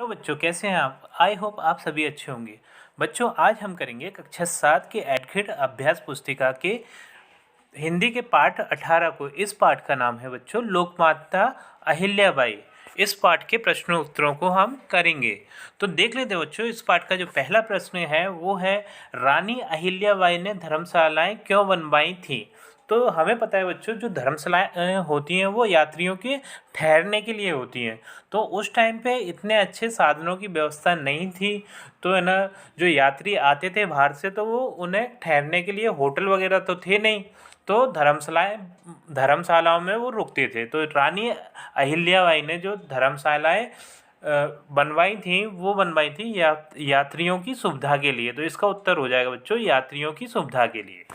Hello बच्चों, कैसे हैं आप? आई होप आप सभी अच्छे होंगे। बच्चों, आज हम करेंगे कक्षा 7 के एडखिड अभ्यास पुस्तिका के हिंदी के पाठ 18 को। इस पाठ का नाम है बच्चों लोकमाता अहिल्याबाई। इस पाठ के प्रश्नों उत्तरों को हम करेंगे। तो देख लेते हैं बच्चों, इस पाठ का जो पहला प्रश्न है वो है, रानी अहिल्याबाई ने धर्मशालाएं क्यों बनवाई थी? तो हमें पता है बच्चों, जो धर्मशालाएं होती हैं वो यात्रियों के ठहरने के लिए होती हैं। तो उस टाइम पे इतने अच्छे साधनों की व्यवस्था नहीं थी। तो है ना, जो यात्री आते थे बाहर से तो वो उन्हें ठहरने के लिए होटल वगैरह तो थे नहीं, तो धर्मशालाओं में वो रुकते थे। तो रानी अहिल्याबाई ने जो धर्मशालाएं बनवाई थी वो बनवाई थी यात्रियों की सुविधा के लिए। तो इसका उत्तर हो जाएगा बच्चों, यात्रियों की सुविधा के लिए।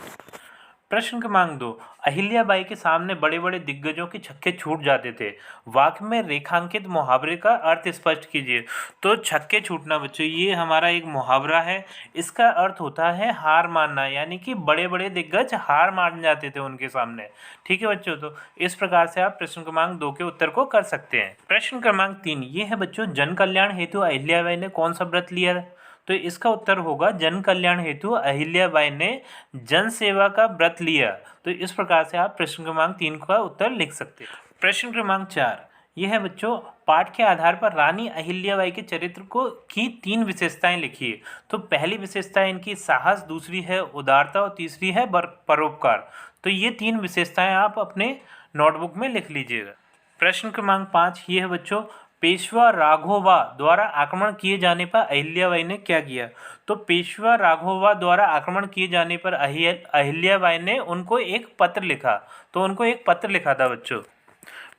प्रश्न क्रमांक 2, अहिल्याबाई के सामने बड़े बड़े दिग्गजों के छक्के छूट जाते थे। वाक्य में रेखांकित मुहावरे का अर्थ स्पष्ट कीजिए। तो छक्के छूटना बच्चों, ये हमारा एक मुहावरा है। इसका अर्थ होता है हार मानना, यानी कि बड़े बड़े दिग्गज हार मान जाते थे उनके सामने। ठीक है बच्चों, तो इस प्रकार से आप प्रश्न क्रमांक 2 के उत्तर को कर सकते हैं। प्रश्न क्रमांक 3, ये है बच्चों, जन कल्याण हेतु अहिल्याबाई ने कौन सा व्रत लिया? तो इसका उत्तर होगा, जन कल्याण हेतु अहिल्याबाई ने जन सेवा का व्रत लिया। तो इस प्रकार से आप प्रश्न क्रमांक 3 का उत्तर लिख सकते हैं। प्रश्न क्रमांक 4, यह है बच्चों, पाठ के आधार पर रानी अहिल्याबाई के चरित्र को की 3 विशेषताएं लिखिए। तो पहली विशेषता इनकी साहस, दूसरी है उदारता और तीसरी है परोपकार। तो ये 3 विशेषताएं आप अपने नोटबुक में लिख लीजिएगा। प्रश्न क्रमांक 5, ये है बच्चों, पेशवा राघोबा द्वारा आक्रमण किए जाने पर अहिल्याबाई ने क्या किया? तो पेशवा राघोबा द्वारा आक्रमण किए जाने पर अहिल्याबाई ने उनको एक पत्र लिखा। तो उनको एक पत्र लिखा था बच्चों।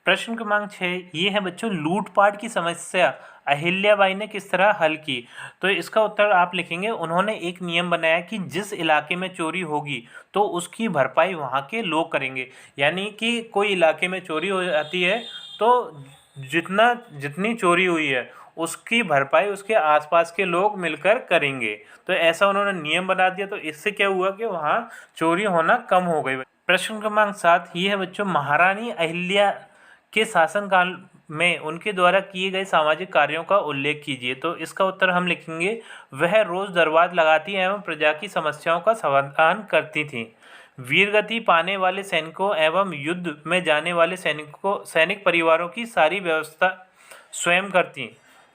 प्रश्न क्रमांक 6, ये है बच्चों, लूटपाट की समस्या अहिल्याबाई ने किस तरह हल की? तो इसका उत्तर आप लिखेंगे, उन्होंने एक नियम बनाया कि जिस इलाके में चोरी होगी तो उसकी भरपाई वहाँ के लोग करेंगे। यानी कि कोई इलाके में चोरी हो जाती है तो जितनी चोरी हुई है उसकी भरपाई उसके आसपास के लोग मिलकर करेंगे। तो ऐसा उन्होंने नियम बना दिया। तो इससे क्या हुआ कि वहाँ चोरी होना कम हो गई। प्रश्न क्रमांक 7, ये है बच्चों, महारानी अहिल्या के शासनकाल में उनके द्वारा किए गए सामाजिक कार्यों का उल्लेख कीजिए। तो इसका उत्तर हम लिखेंगे, वह रोज दरबार लगाती एवं प्रजा की समस्याओं का समाधान करती थी। वीरगति पाने वाले सैनिकों एवं युद्ध में जाने वाले सैनिक परिवारों की सारी व्यवस्था स्वयं करती।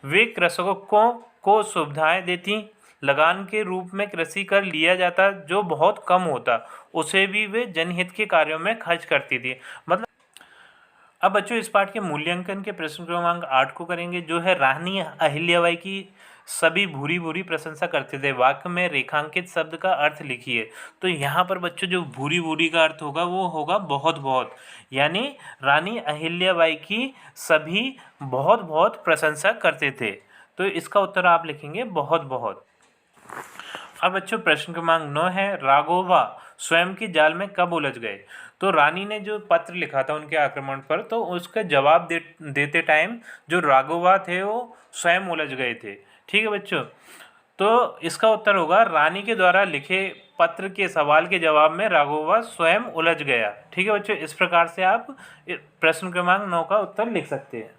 वे कृषकों को सुविधाएं देती। लगान के रूप में कृषि कर लिया जाता जो बहुत कम होता, उसे भी वे जनहित के कार्यों में खर्च करती थी। मतलब अब बच्चों, इस पाठ के मूल्यांकन के प्रश्न क्रमांक 8 को करेंगे, जो है, रानी अहिल्याबाई की सभी भूरी भूरी प्रशंसा करते थे। वाक्य में रेखांकित शब्द का अर्थ लिखिए। तो यहाँ पर बच्चों, जो भूरी भूरी का अर्थ होगा वो होगा बहुत बहुत, यानी रानी अहिल्याबाई की सभी बहुत बहुत प्रशंसा करते थे। तो इसका उत्तर आप लिखेंगे बहुत बहुत। अब बच्चों, प्रश्न क्रमांक 9 है, राघोबा स्वयं के जाल में कब उलझ गए? तो रानी ने जो पत्र लिखा था उनके आक्रमण पर, तो उसका जवाब देते टाइम जो राघोबा थे वो स्वयं उलझ गए थे। ठीक है बच्चों, तो इसका उत्तर होगा, रानी के द्वारा लिखे पत्र के सवाल के जवाब में राघोबा स्वयं उलझ गया। ठीक है बच्चों, इस प्रकार से आप प्रश्न क्रमांक 9 का उत्तर लिख सकते हैं।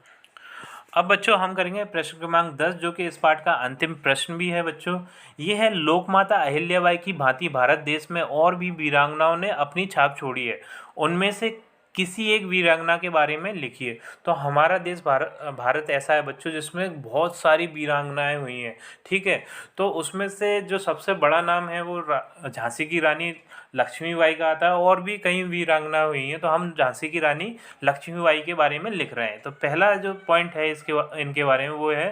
अब बच्चों, हम करेंगे प्रश्न क्रमांक 10, जो कि इस पाठ का अंतिम प्रश्न भी है बच्चों। ये है, लोकमाता अहिल्याबाई की भांति भारत देश में और भी वीरांगनाओं ने अपनी छाप छोड़ी है। उनमें से किसी एक वीरांगना के बारे में लिखिए। तो हमारा देश भारत ऐसा है बच्चों जिसमें बहुत सारी वीरांगनाएं हुई हैं। ठीक है, तो उसमें से जो सबसे बड़ा नाम है वो झांसी की रानी लक्ष्मीबाई का आता है। और भी कई वीरांगना हुई हैं, तो हम झांसी की रानी लक्ष्मीबाई के बारे में लिख रहे हैं। तो पहला जो पॉइंट है इनके बारे में वो है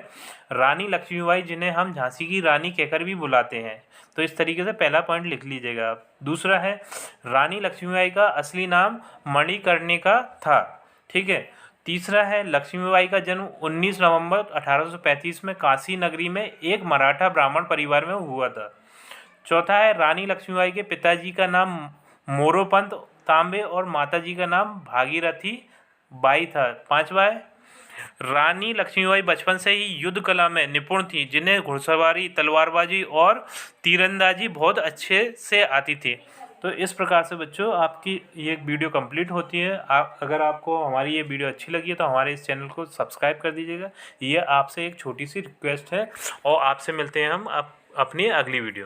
रानी लक्ष्मीबाई, जिन्हें हम झांसी की रानी कहकर भी बुलाते हैं। तो इस तरीके से पहला पॉइंट लिख लीजिएगा आप। दूसरा है, रानी लक्ष्मीबाई का असली नाम मणिकर्णिका था। ठीक है। तीसरा है, लक्ष्मीबाई का जन्म 19 नवंबर 1835 में काशी नगरी में एक मराठा ब्राह्मण परिवार में हुआ था। चौथा है, रानी लक्ष्मीबाई के पिताजी का नाम मोरोपंत तांबे और माताजी का नाम भागीरथी बाई था। पांचवा है, रानी लक्ष्मीबाई बचपन से ही युद्ध कला में निपुण थी, जिन्हें घुड़सवारी, तलवारबाजी और तीरंदाजी बहुत अच्छे से आती थी। तो इस प्रकार से बच्चों आपकी ये वीडियो कंप्लीट होती है। आप अगर आपको हमारी ये वीडियो अच्छी लगी है तो हमारे इस चैनल को सब्सक्राइब कर दीजिएगा। ये आपसे एक छोटी सी रिक्वेस्ट है और आपसे मिलते हैं हम अपनी अगली वीडियो में।